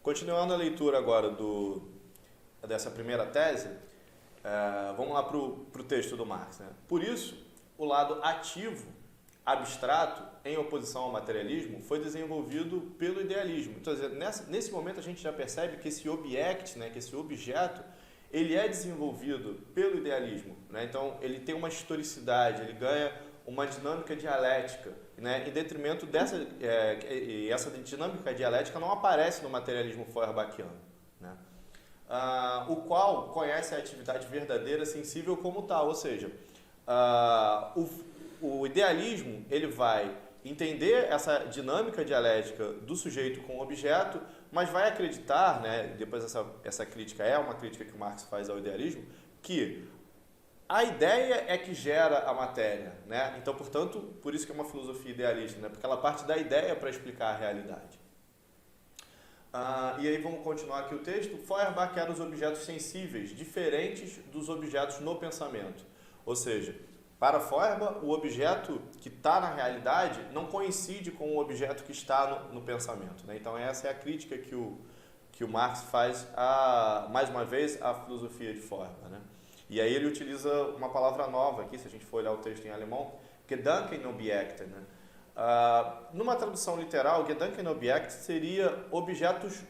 Continuando a leitura agora dessa primeira tese, vamos lá para o texto do Marx, né? Por isso, o lado ativo, abstrato, em oposição ao materialismo, foi desenvolvido pelo idealismo. Então, nesse momento a gente já percebe que esse object, né, que esse objeto, ele é desenvolvido pelo idealismo, né? Então, ele tem uma historicidade, ele ganha uma dinâmica dialética, né? Em detrimento dessa... e essa dinâmica dialética não aparece no materialismo feuerbachiano, né? O qual conhece a atividade verdadeira sensível como tal, ou seja, o idealismo ele vai entender essa dinâmica dialética do sujeito com o objeto, mas vai acreditar, né, depois essa crítica é uma crítica que o Marx faz ao idealismo, que a ideia é que gera a matéria, né? Então, portanto, por isso que é uma filosofia idealista, né? Porque ela parte da ideia para explicar a realidade. E aí vamos continuar aqui o texto. Feuerbach quer os objetos sensíveis, diferentes dos objetos no pensamento. Ou seja, para Feuerbach, o objeto que está na realidade não coincide com o objeto que está no pensamento, né? Então essa é a crítica que o Marx faz, mais uma vez, à filosofia de Feuerbach, né? E aí ele utiliza uma palavra nova aqui, se a gente for olhar o texto em alemão, Gedankenobjekte, né? Numa tradução literal, Gedankenobjekt seria objetos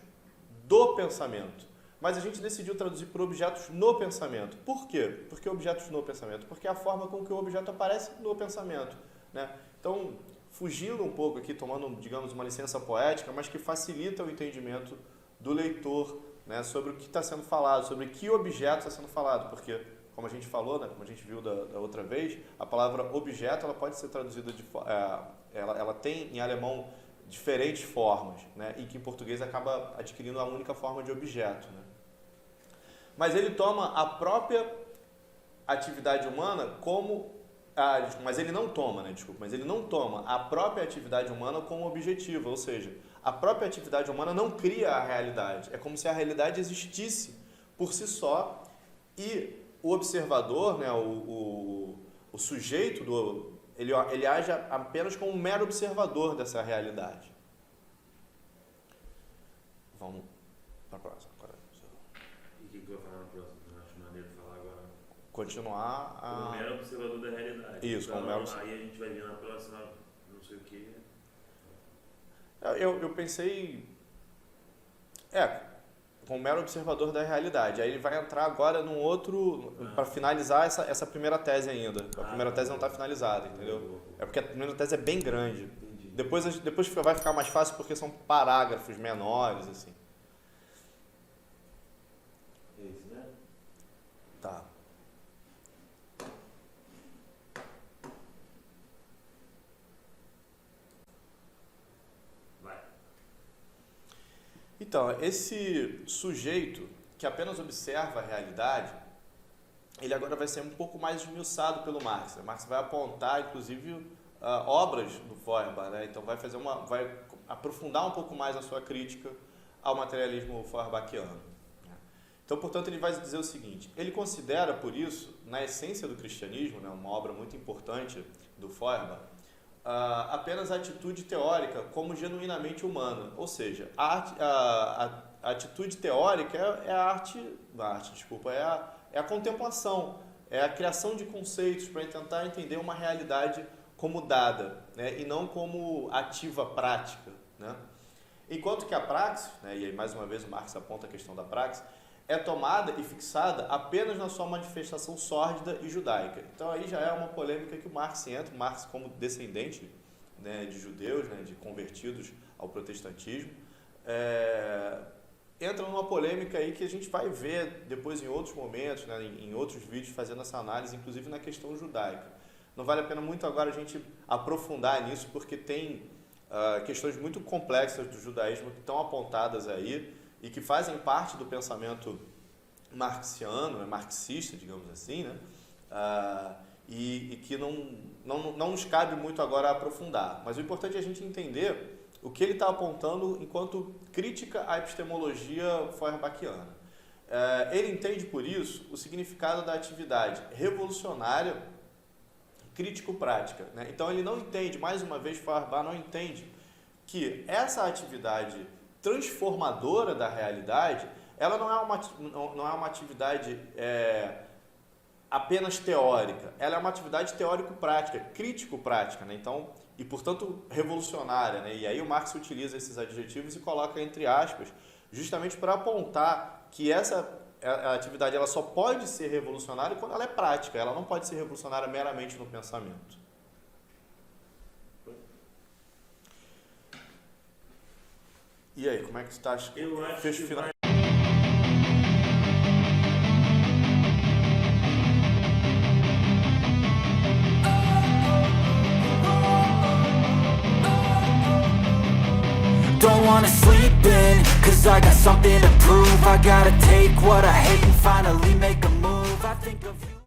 do pensamento. Mas a gente decidiu traduzir por objetos no pensamento. Por quê? Por que objetos no pensamento? Porque é a forma com que o objeto aparece no pensamento, né? Então, fugindo um pouco aqui, tomando, digamos, uma licença poética, mas que facilita o entendimento do leitor, né, sobre o que está sendo falado, sobre que objeto está sendo falado. Porque, como a gente falou, né, como a gente viu da outra vez, a palavra objeto ela pode ser traduzida ela tem em alemão diferentes formas, né, e que em português acaba adquirindo a única forma de objeto, né? Mas ele toma a própria atividade humana como... mas ele não toma, né? Desculpa, mas ele não toma a própria atividade humana como objetiva, ou seja, a própria atividade humana não cria a realidade. É como se a realidade existisse por si só e o observador, né, o sujeito, ele age apenas como um mero observador dessa realidade. Vamos para a próxima. E o que vai falar na próxima? Eu acho maneiro falar agora. Continuar a... Como mero observador da realidade. Isso, então, como mero observador. Aí a gente vai ver na próxima, não sei o que. Eu pensei... como mero observador da realidade. Aí ele vai entrar agora num outro... para finalizar essa primeira tese ainda. A primeira tese não está finalizada, entendeu? É porque a primeira tese é bem grande. Entendi. Depois vai ficar mais fácil porque são parágrafos menores, assim. Esse, né? Tá. Vai. Então, esse sujeito que apenas observa a realidade, ele agora vai ser um pouco mais esmiuçado pelo Marx. Marx vai apontar, inclusive, obras do Feuerbach, né? Então vai aprofundar um pouco mais a sua crítica ao materialismo feuerbachiano. Então, portanto, ele vai dizer o seguinte: ele considera, por isso, na essência do cristianismo, né, uma obra muito importante do Feuerbach, apenas a atitude teórica como genuinamente humana. Ou seja, a atitude teórica é a contemplação, é a criação de conceitos para tentar entender uma realidade como dada, né, e não como ativa prática, né? Enquanto que a praxis, né, e aí mais uma vez o Marx aponta a questão da praxis, é tomada e fixada apenas na sua manifestação sórdida e judaica. Então aí já é uma polêmica que o Marx entra, o Marx como descendente, né, de judeus, né, de convertidos ao protestantismo, entra numa polêmica aí que a gente vai ver depois em outros momentos, né, em outros vídeos fazendo essa análise, inclusive na questão judaica. Não vale a pena muito agora a gente aprofundar nisso, porque tem questões muito complexas do judaísmo que estão apontadas aí e que fazem parte do pensamento marxiano, marxista, digamos assim, né? E que não nos cabe muito agora aprofundar. Mas o importante é a gente entender o que ele está apontando enquanto crítica à epistemologia feuerbachiana. Ele entende, por isso, o significado da atividade revolucionária crítico-prática, né? Então ele não entende, mais uma vez, Feuerbach não entende que essa atividade transformadora da realidade, ela não é uma atividade apenas teórica, ela é uma atividade teórico-prática, crítico-prática, né? Então, e portanto revolucionária, né? E aí o Marx utiliza esses adjetivos e coloca entre aspas, justamente para apontar que a atividade ela só pode ser revolucionária quando ela é prática, ela não pode ser revolucionária meramente no pensamento. E aí, como é que tu tá? Eu acho Fecho que final. Don't wanna sleep in, cause I got something to prove. I gotta take what I hate and finally make a move. I think of you.